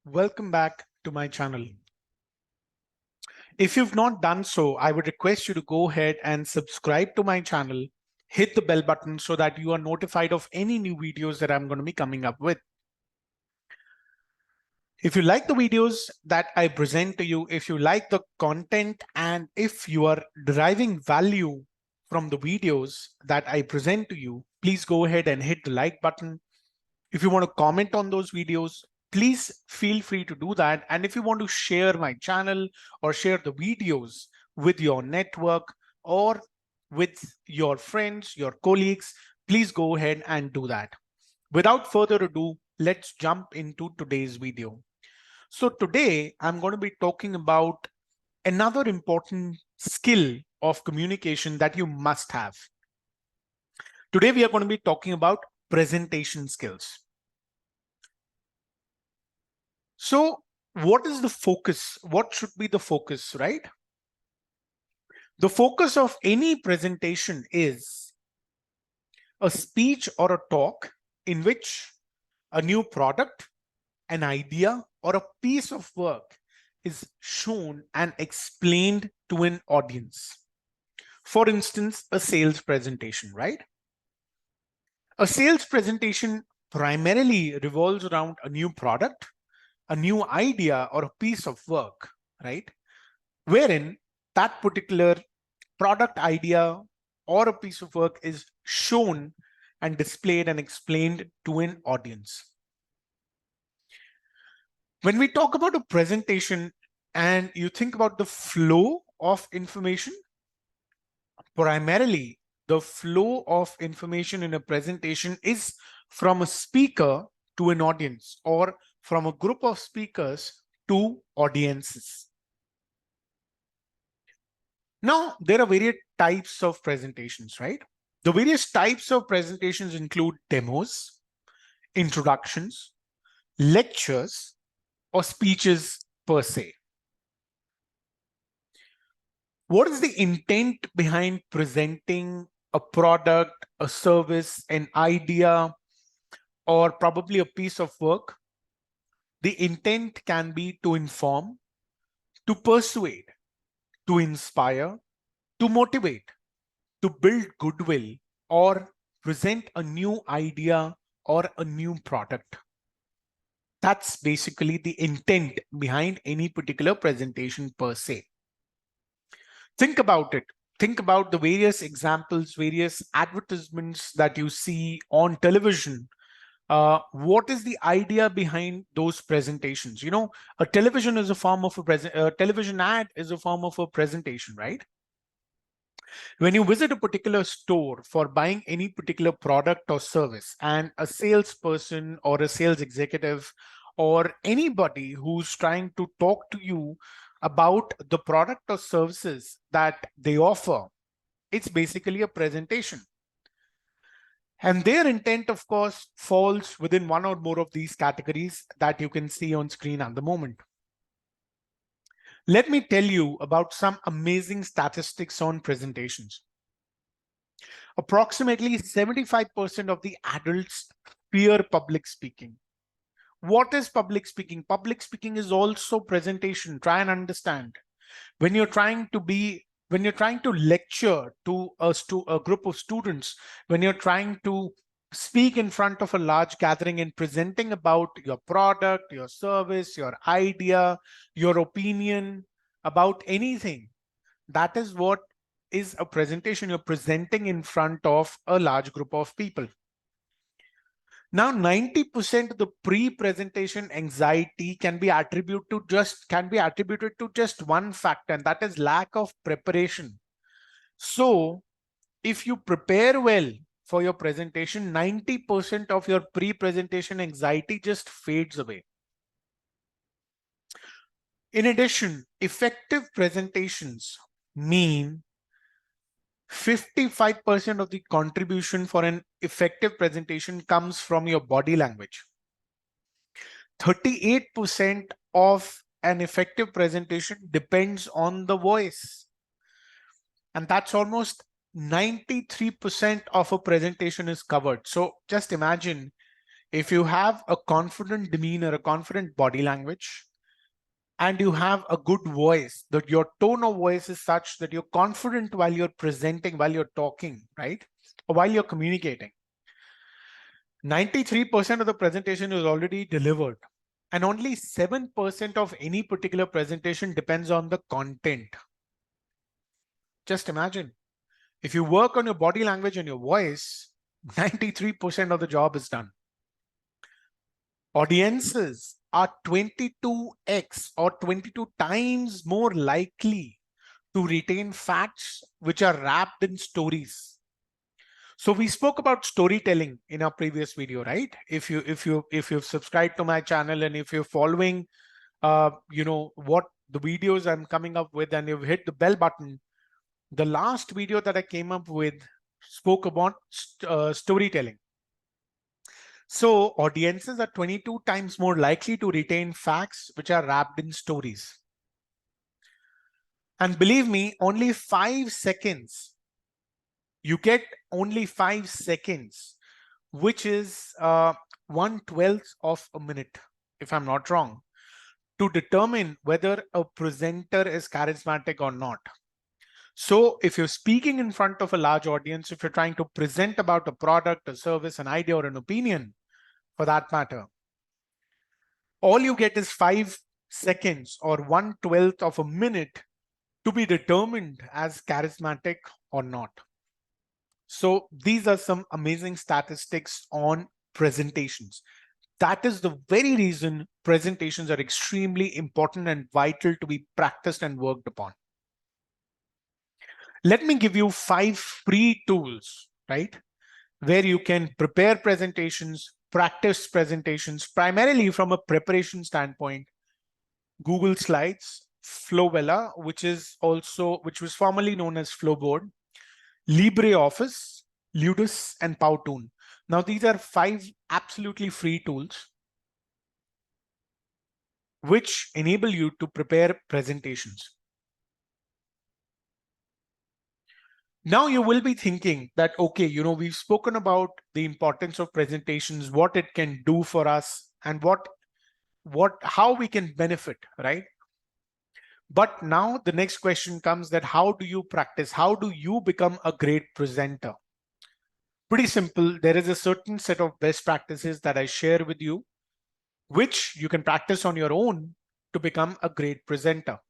Welcome back to my channel. If you've not done so, I would request you to go ahead and subscribe to my channel, hit the bell button so that you are notified of any new videos that I'm going to be coming up with. If you like the videos that I present to you, if you like the content, and if you are deriving value from the videos that I present to you, please go ahead and hit the like button. If you want to comment on those videos, please feel free to do that. And if you want to share my channel or share the videos with your network or with your friends, your colleagues, please go ahead and do that. Without further ado, let's jump into today's video. So today I'm going to be talking about another important skill of communication that you must have. Today we are going to be talking about presentation skills. So what is the focus? What should be the focus, right? The focus of any presentation is a speech or a talk in which a new product, an idea, or a piece of work is shown and explained to an audience. For instance, a sales presentation, right? A sales presentation primarily revolves around a new product, a new idea, or a piece of work, right? Wherein that particular product idea or a piece of work is shown and displayed and explained to an audience. When we talk about a presentation and you think about the flow of information, primarily the flow of information in a presentation is from a speaker to an audience or from a group of speakers to audiences. Now, there are various types of presentations, right? The various types of presentations include demos, introductions, lectures, or speeches per se. What is the intent behind presenting a product, a service, an idea, or probably a piece of work? The intent can be to inform, to persuade, to inspire, to motivate, to build goodwill, or present a new idea or a new product. That's basically the intent behind any particular presentation per se. Think about it. Think about the various examples, various advertisements that you see on television. What is the idea behind those presentations? You know, a television is a form of a television ad is a form of a presentation, right? When you visit a particular store for buying any particular product or service, and a salesperson or a sales executive or anybody who's trying to talk to you about the product or services that they offer, it's basically a presentation. And their intent, of course, falls within one or more of these categories that you can see on screen at the moment. Let me tell you about some amazing statistics on presentations. Approximately 75% of the adults fear public speaking. What is public speaking? Public speaking is also presentation. Try and understand. When you're trying to lecture to a group of students, when you're trying to speak in front of a large gathering and presenting about your product, your service, your idea, your opinion about anything, that is what is a presentation. You're presenting in front of a large group of people. Now, 90% of the pre-presentation anxiety can be attributed to just one factor, and that is lack of preparation. So if you prepare well for your presentation, 90% of your pre-presentation anxiety just fades away. In addition, effective presentations mean 55% of the contribution for an effective presentation comes from your body language. 38% of an effective presentation depends on the voice. And that's almost 93% of a presentation is covered. So just imagine if you have a confident demeanor, a confident body language, and you have a good voice, that your tone of voice is such that you're confident while you're presenting, while you're talking, right? Or while you're communicating. 93% of the presentation is already delivered. And only 7% of any particular presentation depends on the content. Just imagine, if you work on your body language and your voice, 93% of the job is done. Audiences are 22x or 22 times more likely to retain facts which are wrapped in stories. So we spoke about storytelling in our previous video, right? If you've subscribed to my channel and if you're following what the videos I'm coming up with, and you've hit the bell button, the last video that I came up with spoke about storytelling. So audiences are 22 times more likely to retain facts which are wrapped in stories. And believe me, only 5 seconds. You get only 5 seconds, which is 1/12 of a minute, if I'm not wrong, to determine whether a presenter is charismatic or not. So if you're speaking in front of a large audience, if you're trying to present about a product, a service, an idea, or an opinion, for that matter, all you get is 5 seconds or 1/12 of a minute to be determined as charismatic or not. So these are some amazing statistics on presentations. That is the very reason presentations are extremely important and vital to be practiced and worked upon. Let me give you 5 free tools, right, where you can prepare presentations, practice presentations, primarily from a preparation standpoint. Google Slides, Flowella, which was formerly known as Flowboard, LibreOffice, Ludus, and Powtoon. Now, these are 5 absolutely free tools which enable you to prepare presentations. Now you will be thinking that, okay, we've spoken about the importance of presentations, what it can do for us, and how we can benefit, right? But now the next question comes, that how do you practice? How do you become a great presenter? Pretty simple. There is a certain set of best practices that I share with you, which you can practice on your own to become a great presenter.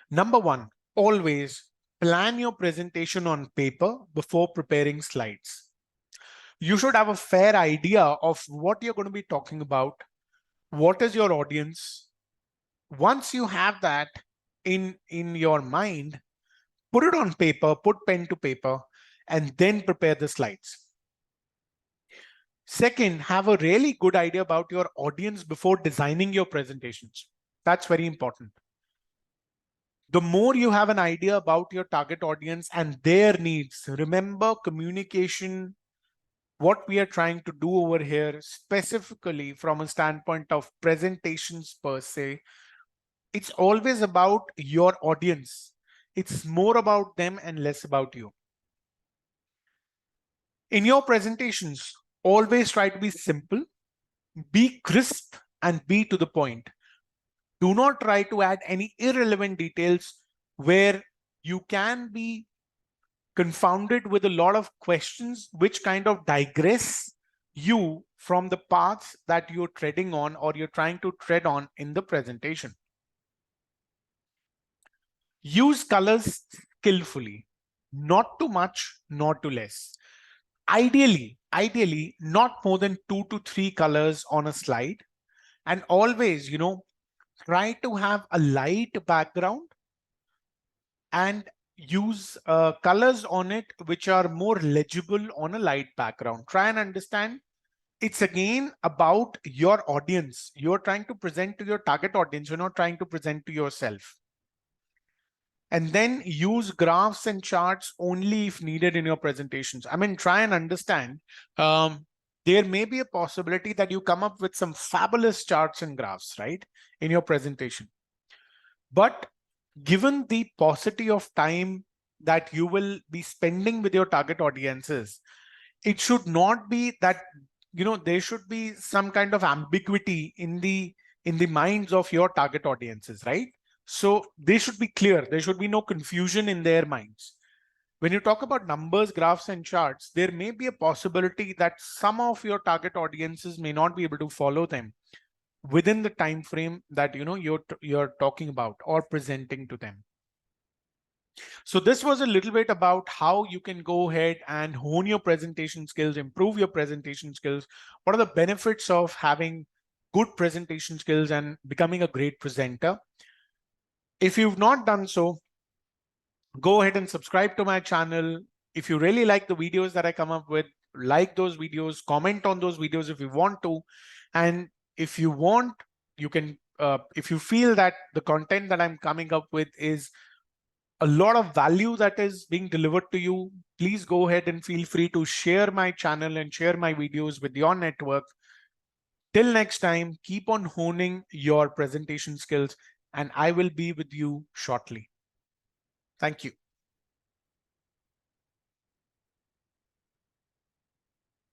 Number 1, always plan your presentation on paper before preparing slides. You should have a fair idea of what you're going to be talking about. What is your audience? Once you have that in your mind, put it on paper, put pen to paper, and then prepare the slides. Second, have a really good idea about your audience before designing your presentations. That's very important. The more you have an idea about your target audience and their needs, remember, communication, what we are trying to do over here, specifically from a standpoint of presentations per se, it's always about your audience. It's more about them and less about you. In your presentations, always try to be simple, be crisp, and be to the point. Do not try to add any irrelevant details where you can be confounded with a lot of questions which kind of digress you from the paths that you're treading on or you're trying to tread on in the presentation. Use colors skillfully, not too much, not too less. Ideally, not more than 2 to 3 colors on a slide. And always, try to have a light background and use colors on it which are more legible on a light background. Try and understand. It's again about your audience. You're trying to present to your target audience. You're not trying to present to yourself. And then use graphs and charts only if needed in your presentations. I mean, try and understand. There may be a possibility that you come up with some fabulous charts and graphs, right, in your presentation. But given the paucity of time that you will be spending with your target audiences, it should not be that there should be some kind of ambiguity in the minds of your target audiences, right? So they should be clear. There should be no confusion in their minds. When you talk about numbers, graphs, and charts, there may be a possibility that some of your target audiences may not be able to follow them within the time frame that you're talking about or presenting to them. So this was a little bit about how you can go ahead and hone your presentation skills, improve your presentation skills. What are the benefits of having good presentation skills and becoming a great presenter? If you've not done so, go ahead and subscribe to my channel. If you really like the videos that I come up with, like those videos, comment on those videos if you want to. And if you want, you can, if you feel that the content that I'm coming up with is a lot of value that is being delivered to you, please go ahead and feel free to share my channel and share my videos with your network. Till next time, keep on honing your presentation skills, and I will be with you shortly. Thank you.